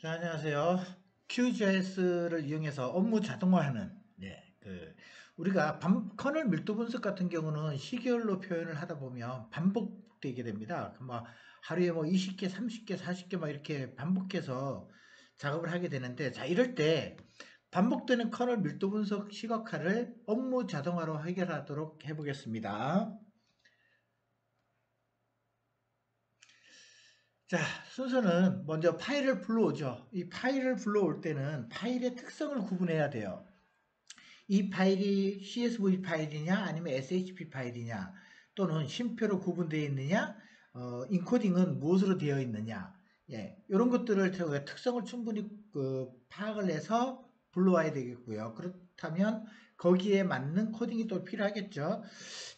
자, 안녕하세요. QGIS를 이용해서 업무 자동화하는, 우리가 커널 밀도 분석 같은 경우는 시계열로 표현을 하다 보면 반복되게 됩니다. 하루에 20개, 30개, 40개 막 이렇게 반복해서 작업을 하게 되는데, 자, 이럴 때 반복되는 커널 밀도 분석 시각화를 업무 자동화로 해결하도록 해보겠습니다. 자, 순서는 먼저 파일을 불러오죠. 이 파일을 불러올 때는 파일의 특성을 구분해야 돼요. 이 파일이 CSV 파일이냐 아니면 SHP 파일이냐 또는 쉼표로 구분되어 있느냐, 인코딩은 무엇으로 되어 있느냐, 이런 것들을 저희가 특성을 충분히 파악을 해서 불러와야 되겠고요. 그렇다면 거기에 맞는 코딩이 또 필요하겠죠.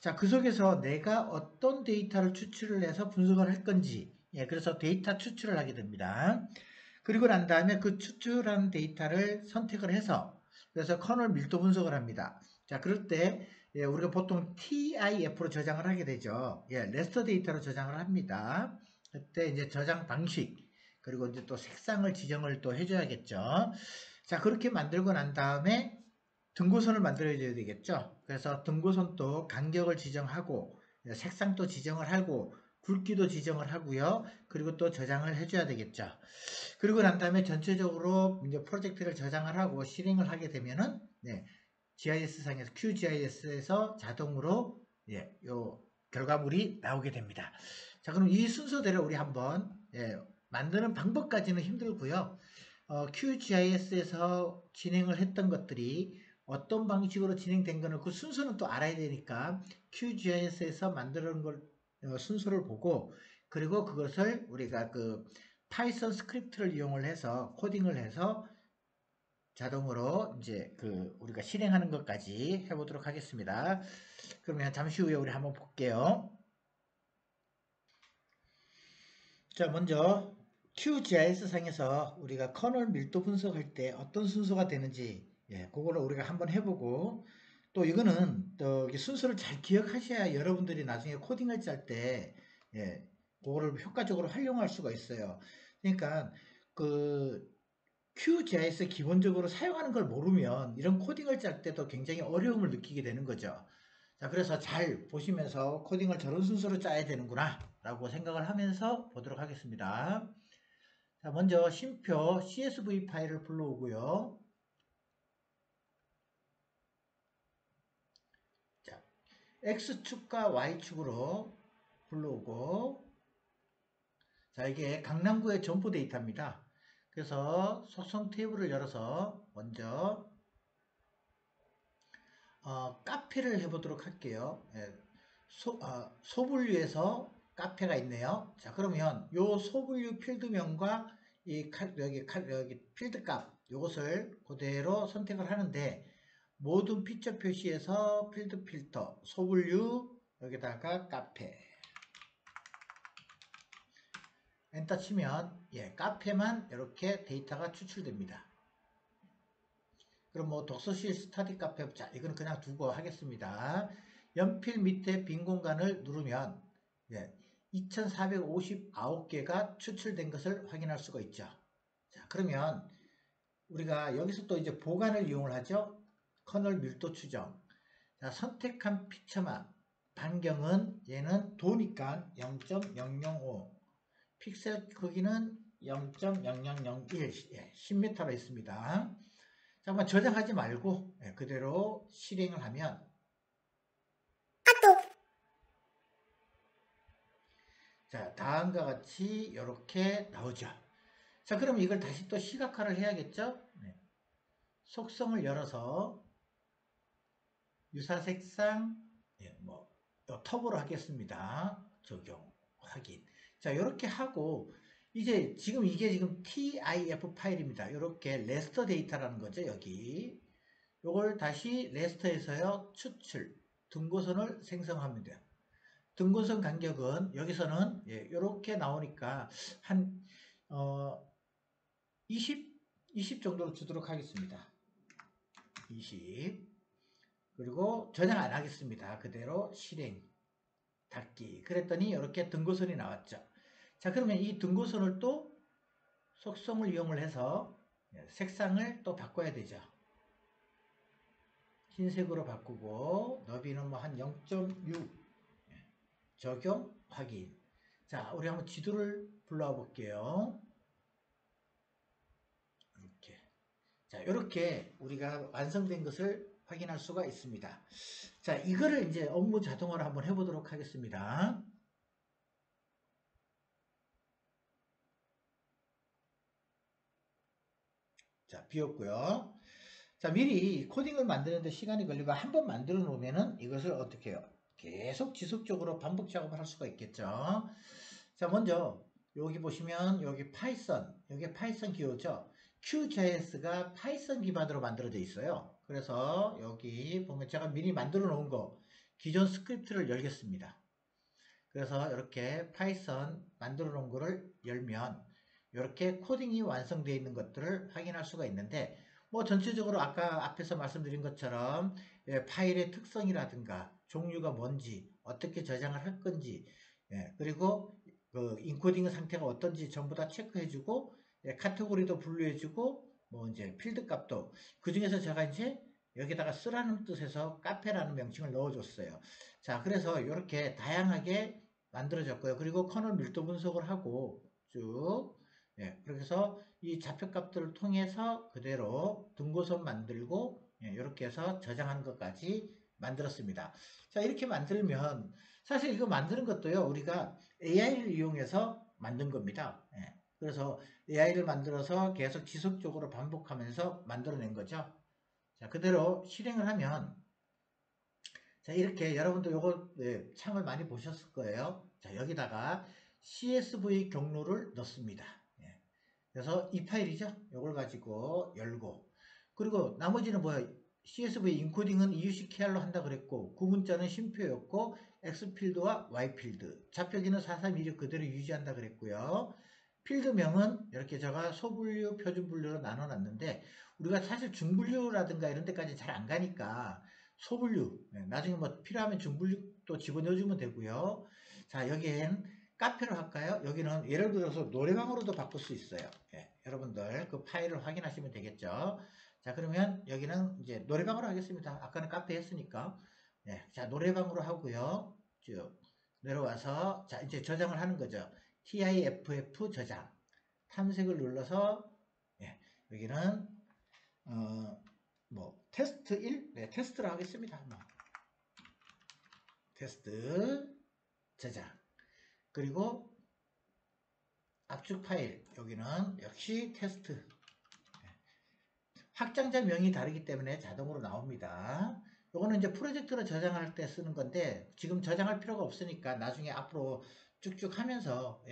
자, 그 속에서 내가 어떤 데이터를 추출을 해서 분석을 할 건지, 그래서 데이터 추출을 하게 됩니다. 그리고 난 다음에 그 추출한 데이터를 선택을 해서 그래서 커널 밀도 분석을 합니다. 자, 그럴 때 우리가 보통 TIF로 저장을 하게 되죠. 레스터 데이터로 저장을 합니다. 그때 이제 저장 방식 그리고 이제 또 색상을 지정을 또 해줘야겠죠. 자, 그렇게 만들고 난 다음에 등고선을 만들어줘야 되겠죠. 그래서 등고선도 간격을 지정하고 색상도 지정을 하고 굵기도 지정을 하고요. 그리고 또 저장을 해줘야 되겠죠. 그리고 난 다음에 전체적으로 이제 프로젝트를 저장을 하고 실행을 하게 되면은 GIS상에서 QGIS에서 자동으로 요 결과물이 나오게 됩니다. 자, 그럼 이 순서대로 우리 한번 만드는 방법까지는 힘들고요. QGIS에서 진행을 했던 것들이 어떤 방식으로 진행된 거는 그 순서는 또 알아야 되니까 QGIS에서 만드는 걸 순서를 보고 그리고 그것을 우리가 그 파이썬 스크립트를 이용을 해서 코딩을 해서 자동으로 이제 우리가 실행하는 것까지 해보도록 하겠습니다. 그러면 잠시 후에 우리 한번 볼게요. 자, 먼저 QGIS 상에서 우리가 커널 밀도 분석할 때 어떤 순서가 되는지 그거를 우리가 한번 해보고 또 이거는 또 순서를 잘 기억하셔야 여러분들이 나중에 코딩을 짤 때 그거를 효과적으로 활용할 수가 있어요. 그러니까 그 QGIS 기본적으로 사용하는 걸 모르면 이런 코딩을 짤 때도 굉장히 어려움을 느끼게 되는 거죠. 자, 그래서 잘 보시면서 코딩을 저런 순서로 짜야 되는구나 라고 생각을 하면서 보도록 하겠습니다. 자, 먼저 쉼표 CSV 파일을 불러오고요. 자, X축과 Y축으로 불러오고, 자, 이게 강남구의 점포 데이터입니다. 그래서 속성 테이블을 열어서 먼저 카페를 해보도록 할게요. 소분류에서 카페가 있네요. 자, 그러면 요 소분류 필드명과 여기 필드 값 요것을 그대로 선택을 하는데 모든 피처 표시에서 필드 필터 소분류 여기다가 카페 엔터 치면 카페만 이렇게 데이터가 추출됩니다. 그럼 독서실 스터디 카페, 자, 이건 그냥 두고 하겠습니다. 연필 밑에 빈 공간을 누르면 2459개가 추출된 것을 확인할 수가 있죠. 자, 그러면 우리가 여기서 또 이제 보관을 이용을 하죠. 커널 밀도 추정. 자, 선택한 피처만 반경은 얘는 도니까 0.005 픽셀 크기는 0.0001 10m로 있습니다. 잠깐만 저장하지 말고 그대로 실행을 하면 자, 다음과 같이 이렇게 나오죠. 자, 그럼 이걸 다시 또 시각화를 해야겠죠? 속성을 열어서 유사 색상 톱으로 하겠습니다. 적용 확인. 자, 이렇게 하고 이제 이게 지금 TIF 파일입니다. 이렇게 레스터 데이터라는 거죠. 여기 요걸 다시 레스터에서요 추출 등고선을 생성합니다. 등고선 간격은 여기서는 이렇게 나오니까 한 20 정도로 주도록 하겠습니다. 20 그리고 저장 안 하겠습니다. 그대로 실행 닫기 그랬더니 이렇게 등고선이 나왔죠. 자, 그러면 이 등고선을 또 속성을 이용을 해서 색상을 또 바꿔야 되죠. 흰색으로 바꾸고 너비는 뭐 한 0.6 적용 확인. 자, 우리 한번 지도를 불러와 볼게요. 이렇게. 자, 이렇게 우리가 완성된 것을 확인할 수가 있습니다. 자, 이거를 이제 업무 자동화를 한번 해보도록 하겠습니다. 자, 비웠고요. 자, 미리 코딩을 만드는데 시간이 걸리고 한번 만들어 놓으면은 이것을 어떻게 해요? 계속 지속적으로 반복 작업을 할 수가 있겠죠. 자, 먼저 여기 보시면 여기 파이썬, 여기 파이썬 기호죠. QGIS가 파이썬 기반으로 만들어져 있어요. 그래서 여기 보면 제가 미리 만들어 놓은 거 기존 스크립트를 열겠습니다. 그래서 이렇게 파이썬 만들어 놓은 거를 열면 이렇게 코딩이 완성되어 있는 것들을 확인할 수가 있는데 뭐 전체적으로 아까 앞에서 말씀드린 것처럼 파일의 특성이라든가 종류가 뭔지 어떻게 저장을 할 건지 그리고 그 인코딩 상태가 어떤지 전부 다 체크해주고 카테고리도 분류해주고 뭐 이제 필드 값도 그 중에서 제가 이제 여기다가 쓰라는 뜻에서 카페라는 명칭을 넣어줬어요. 자, 그래서 이렇게 다양하게 만들어졌고요. 그리고 커널 밀도 분석을 하고 쭉 그렇게 해서 이 좌표값들을 통해서 그대로 등고선 만들고 이렇게 해서 저장하는 것까지 만들었습니다. 자, 이렇게 만들면 사실 이거 만드는 것도요, 우리가 AI를 이용해서 만든 겁니다. 그래서 AI를 만들어서 계속 지속적으로 반복하면서 만들어낸 거죠. 자, 그대로 실행을 하면 자, 이렇게 여러분도 요거 창을 많이 보셨을 거예요. 자, 여기다가 CSV 경로를 넣습니다. 그래서 이 파일이죠. 요걸 가지고 열고 그리고 나머지는 뭐야? CSV 인코딩은 이유식 KR로 한다 그랬고 구문자는 쉼표였고 X필드와 Y필드 좌표기는 4316 그대로 유지한다 그랬고요. 필드명은 이렇게 제가 소분류, 표준분류로 나눠놨는데 우리가 사실 중분류라든가 이런 데까지 잘 안 가니까 소분류, 나중에 뭐 필요하면 중분류 또 집어넣어주면 되고요. 자, 여기엔 카페로 할까요? 여기는 예를 들어서 노래방으로도 바꿀 수 있어요. 여러분들 그 파일을 확인하시면 되겠죠. 자, 그러면 여기는 이제 노래방으로 하겠습니다. 아까는 카페 했으니까. 자, 노래방으로 하고요. 쭉 내려와서 자, 이제 저장을 하는 거죠. TIFF 저장. 탐색을 눌러서 여기는 뭐 테스트 1? 네, 테스트로 하겠습니다. 뭐. 테스트 저장. 그리고 압축 파일 여기는 역시 테스트. 확장자 명이 다르기 때문에 자동으로 나옵니다. 요거는 이제 프로젝트로 저장할 때 쓰는 건데 지금 저장할 필요가 없으니까 나중에 앞으로 쭉쭉 하면서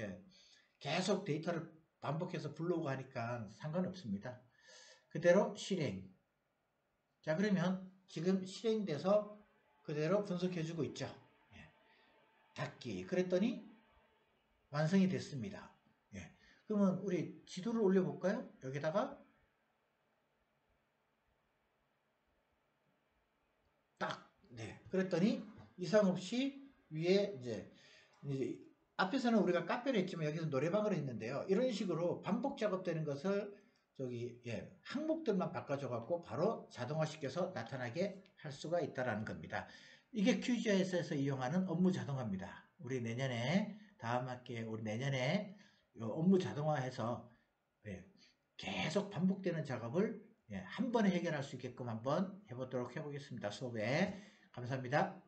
계속 데이터를 반복해서 불러오고 하니까 상관없습니다. 그대로 실행. 자, 그러면 지금 실행돼서 그대로 분석해주고 있죠. 닫기. 그랬더니 완성이 됐습니다. 그러면 우리 지도를 올려볼까요? 여기다가 딱, 그랬더니 이상 없이 위에 이제 앞에서는 우리가 카페를 했지만 여기서 노래방을 했는데요. 이런 식으로 반복 작업되는 것을 저기 항목들만 바꿔줘 갖고 바로 자동화시켜서 나타나게 할 수가 있다라는 겁니다. 이게 QGIS에서 이용하는 업무 자동화입니다. 우리 내년에 다음 학기에 우리 내년에 업무 자동화해서 계속 반복되는 작업을 한 번에 해결할 수 있게끔 한번 해보도록 해보겠습니다. 수업에 감사합니다.